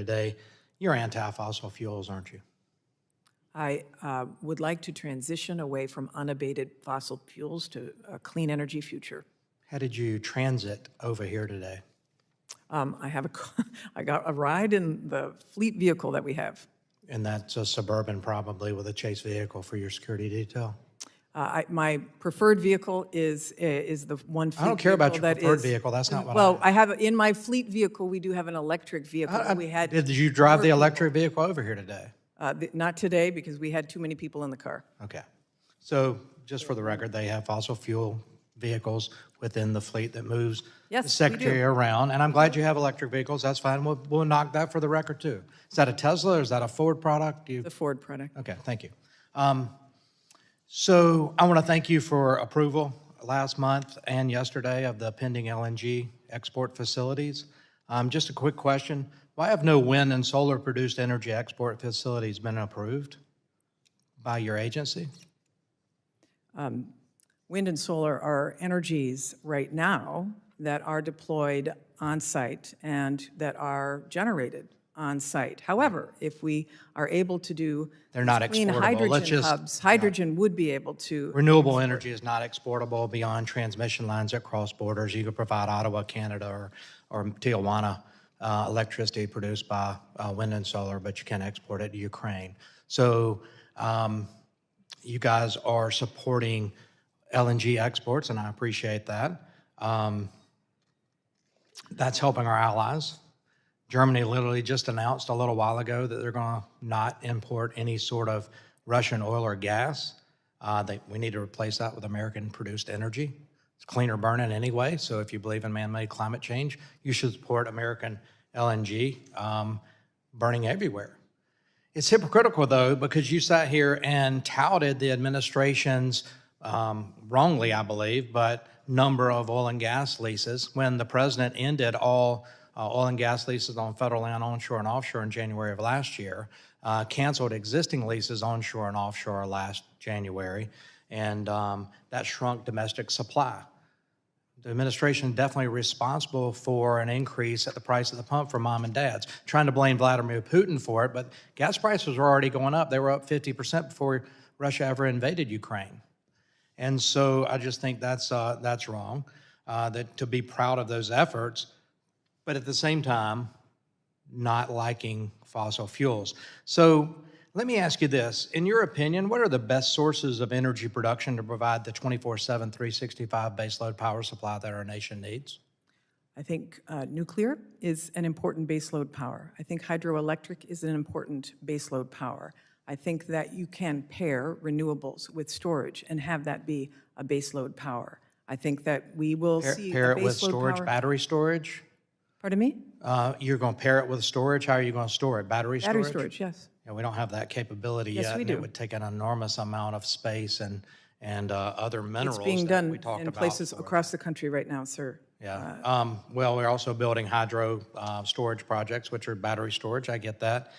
today. You're anti-fossil fuels, aren't you? I would like to transition away from unabated fossil fuels to a clean energy future. How did you transit over here today? I got a ride in the fleet vehicle that we have. And that's a Suburban, probably, with a chase vehicle for your security detail. My preferred vehicle is the one fleet I don't care about your vehicle that preferred is- vehicle. That's not what Well, I have, in my fleet vehicle, we do have an electric vehicle. We had Did you drive the electric vehicle over here today? Not today, because we had too many people in the car. Okay. So just for the record, they have fossil fuel vehicles within the fleet that moves Yes, the we secretary do. around. And I'm glad you have electric vehicles. That's fine. We'll knock that for the record, too. Is that a Tesla or is that a Ford product? The Ford product. Okay, thank you. So I want to thank you for approval last month and yesterday of the pending LNG export facilities. Just a quick question. Why have no wind and solar produced energy export facilities been approved by your agency? Wind and solar are energies right now that are deployed on site and that are generated on site. However, if we are able to do They're not clean exportable. Let's hydrogen just- hubs, hydrogen would be able to. Renewable energy is not exportable beyond transmission lines that cross borders. You could provide Ottawa, Canada, or Tijuana electricity produced by wind and solar, but you can't export it to Ukraine. So you guys are supporting LNG exports, and I appreciate that. That's helping our allies. Germany literally just announced a little while ago that they're going to not import any sort of Russian oil or gas. We need to replace that with American-produced energy. It's cleaner burning anyway, so if you believe in man-made climate change, you should support American LNG burning everywhere. It's hypocritical, though, because you sat here and touted the administration's, wrongly, I believe, but number of oil and gas leases when the president ended all oil and gas leases on federal land, onshore and offshore in January of last year, canceled existing leases onshore and offshore last January, and that shrunk domestic supply. The administration definitely responsible for an increase at the price of the pump for mom and dads. Trying to blame Vladimir Putin for it, but gas prices were already going up. They were up 50% before Russia ever invaded Ukraine. And so I just think that's wrong, that to be proud of those efforts, but at the same time, not liking fossil fuels. So let me ask you this. In your opinion, what are the best sources of energy production to provide the 24/7, 365 baseload power supply that our nation needs? I think nuclear is an important baseload power. I think hydroelectric is an important baseload power. I think that you can pair renewables with storage and have that be a baseload power. I think that we will see Pair a it with baseload storage, power. battery storage? Pardon me? You're going to pair it with storage? How are you going to store it? Battery storage? Battery storage, yes. Yeah, we don't have that capability Yes, yet. we and do. It would take an enormous amount of space and other minerals It's being that we done talked in about places for it. across the country right now, sir. Yeah. Well, we're also building hydro storage projects, which are battery storage. I get that.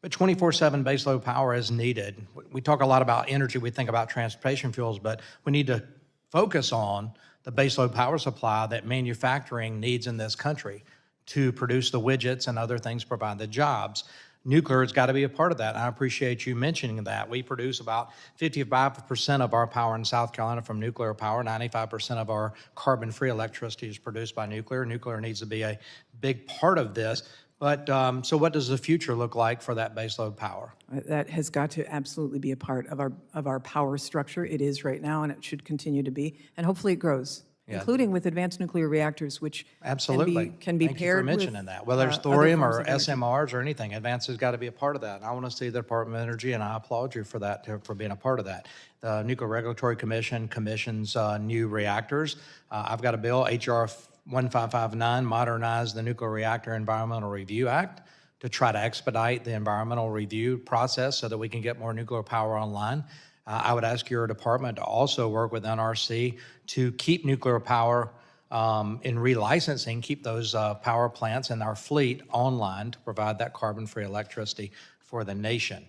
But 24/7 baseload power is needed. We talk a lot about energy. We think about transportation fuels, but we need to focus on the baseload power supply that manufacturing needs in this country to produce the widgets and other things, provide the jobs. Nuclear has got to be a part of that. I appreciate you mentioning that. We produce about 55% of our power in South Carolina from nuclear power. 95% of our carbon-free electricity is produced by nuclear. Nuclear needs to be a big part of this. But so what does the future look like for that baseload power? That has got to absolutely be a part of our power structure. It is right now, and it should continue to be, and hopefully it grows, including with advanced nuclear reactors, which absolutely can be Thank paired you for mentioning with, that. Whether it's other thorium forms or of energy. SMRs or anything, advanced has got to be a part of that. And I want to see the Department of Energy, and I applaud you for that, for being a part of that. The Nuclear Regulatory Commission commissions new reactors. I've got a bill, H.R. 1559, modernize the Nuclear Reactor Environmental Review Act to try to expedite the environmental review process so that we can get more nuclear power online. I would ask your department to also work with NRC to keep nuclear power in relicensing, keep those power plants in our fleet online to provide that carbon-free electricity for the nation.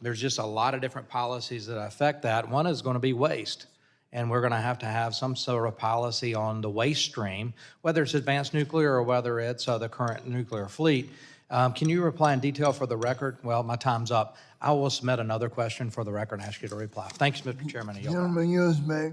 There's just a lot of different policies that affect that. One is going to be waste. And we're going to have some sort of policy on the waste stream, whether it's advanced nuclear or whether it's the current nuclear fleet. Can you reply in detail for the record? Well, my time's up. I will submit another question for the record and ask you to reply. Thanks, Mr. Chairman. I yield back. Gentleman yields back.